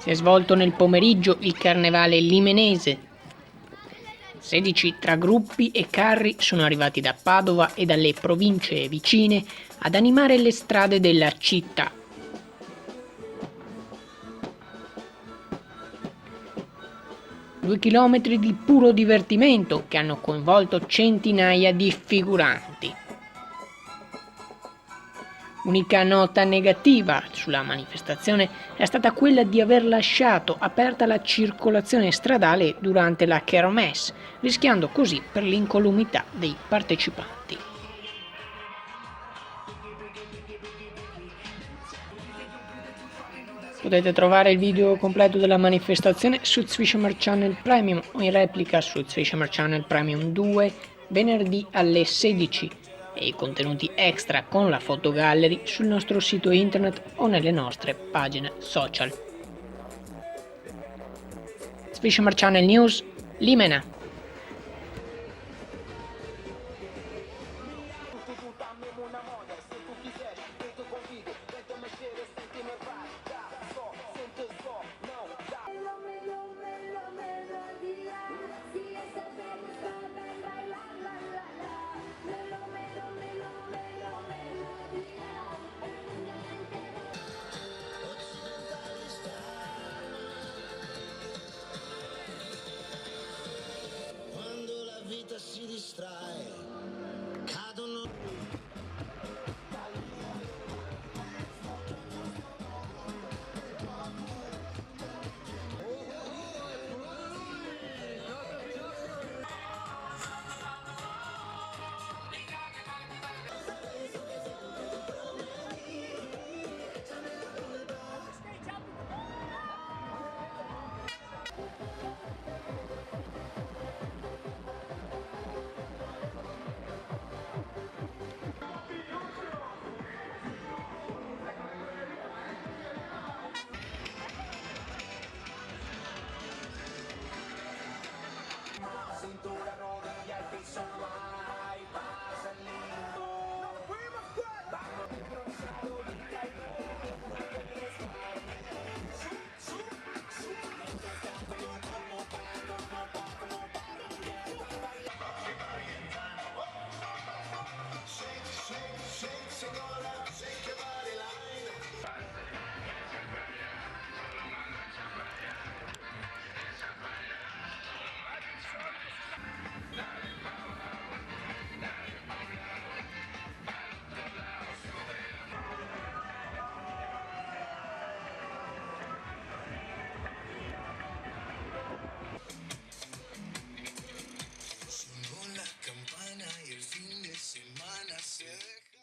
Si è svolto nel pomeriggio il carnevale limenese. 16 tra gruppi e carri sono arrivati da Padova e dalle province vicine ad animare le strade della città. Due chilometri di puro divertimento che hanno coinvolto centinaia di figuranti. Unica nota negativa sulla manifestazione è stata quella di aver lasciato aperta la circolazione stradale durante la Kermesse, rischiando così per l'incolumità dei partecipanti. Potete trovare il video completo della manifestazione su Zwischamer Channel Premium o in replica su Zwischamer Channel Premium 2 venerdì alle 16 e i contenuti extra con la fotogallery sul nostro sito internet o nelle nostre pagine social. Zwischamer Channel News, Limena. Si distrae, cadono. Cintura, rodilla y piso.